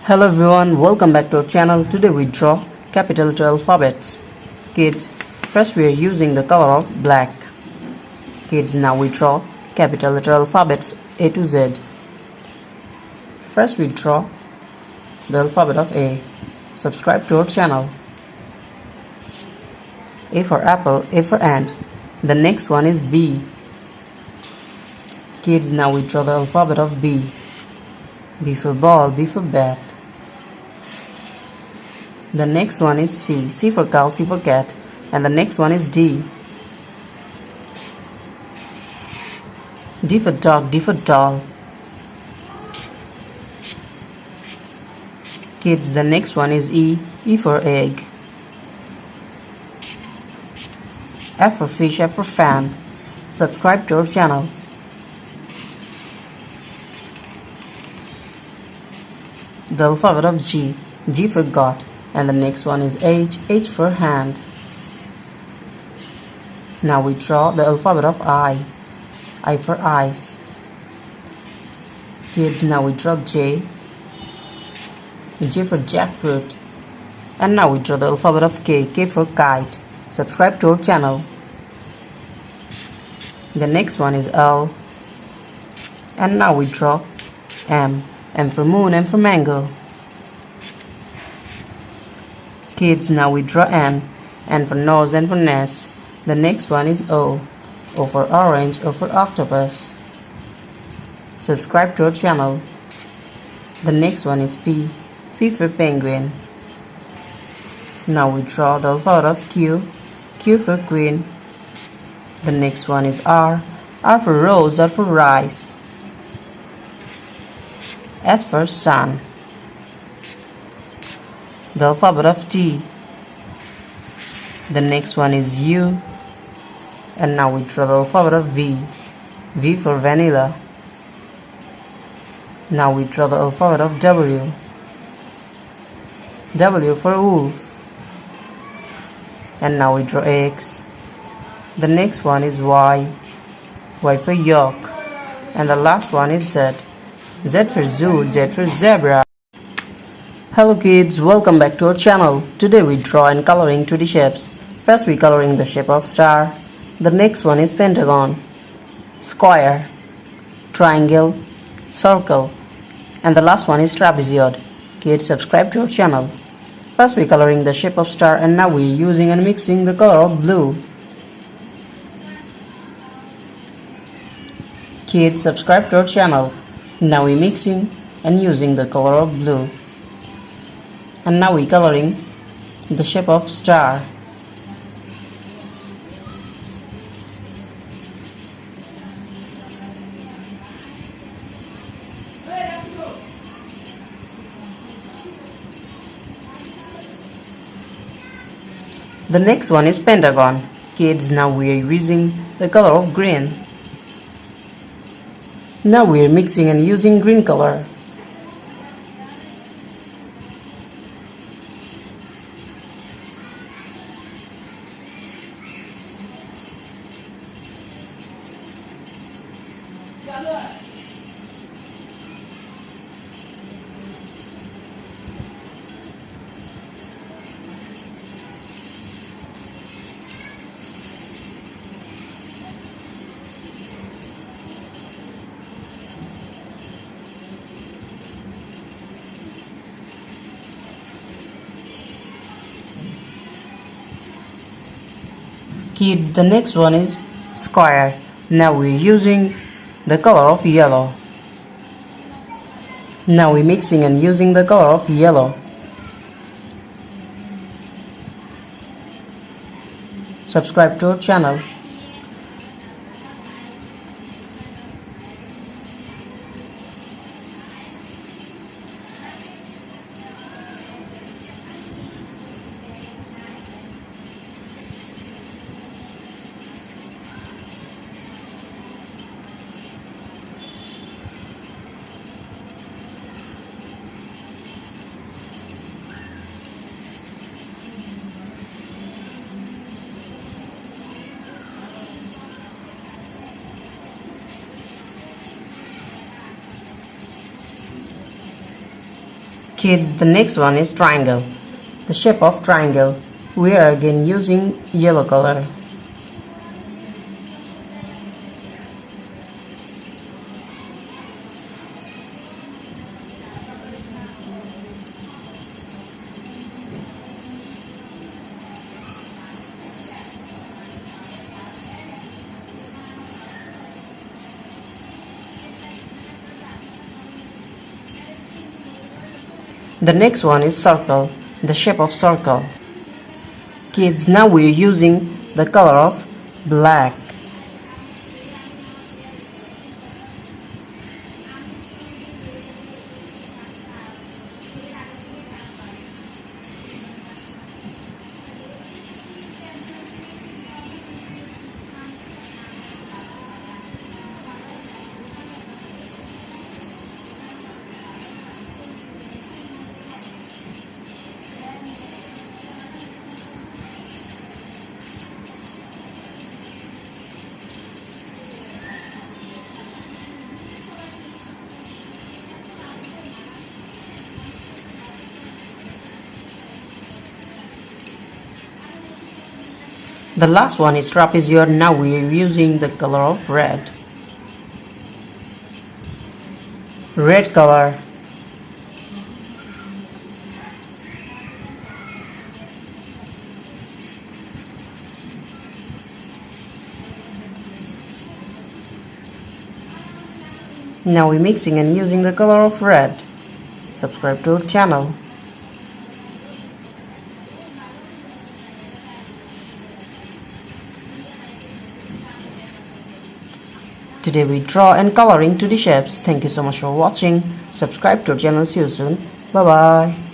Hello everyone, welcome back to our channel. Today we draw capital letter alphabets. Kids, first we are using the color of black. Kids, now we draw capital letter alphabets A to Z. First we draw the alphabet of A. Subscribe to our channel. A for apple, A for ant. The next one is B. Kids, now we draw the alphabet of B. B for ball, B for bat. The next one is C. C for cow, C for cat. And the next one is D. D for dog, D for doll. Kids, the next one is E. E for egg. F for fish, F for fan. Subscribe to our channel. The alphabet of G. G for God. And the next one is H. H for hand. Now we draw the alphabet of I. I for eyes. Kids, now we draw J. J for jackfruit. And now we draw the alphabet of K. K for kite. Subscribe to our channel. The next one is L. And now we draw M. M for moon, M for mango. Kids, now we draw N. N for nose, N for nest. The next one is O. O for orange, O for octopus. Subscribe to our channel. The next one is P. P for penguin. Now we draw the alphabet of Q. Q for queen. The next one is R. R for rose, R for rice. S for sun. The alphabet of T. The next one is U. And now we draw the alphabet of V. V for vanilla. Now we draw the alphabet of W. W for wolf. And now we draw X. The next one is Y. Y for yolk. And the last one is Z. Z for zoo, Z for zebra. Hello kids, welcome back to our channel. Today we draw and coloring 2D shapes. First we coloring the shape of star. The next one is pentagon, square, triangle, circle. And the last one is trapezoid. Kids, subscribe to our channel. First we coloring the shape of star and now we are using and mixing the color of blue. Kids, subscribe to our channel. Now we mixing and using the color of blue. And now we coloring the shape of star. The next one is pentagon. Kids, now we are using the color of green. Now we are mixing and using green color. Kids, the next one is square. Now we're using the color of yellow. Now we're mixing and using the color of yellow. Subscribe to our channel. Kids, the next one is triangle. The shape of triangle. We are again using yellow color. The next one is circle, the shape of circle. Kids, now we're using the color of black. The last one is trapezoid. Now we are using the color of red. Red color. Now we're mixing and using the color of red. Subscribe to our channel. Today we draw and coloring 2D shapes. Thank you so much for watching. Subscribe to our channel. See you soon. Bye bye.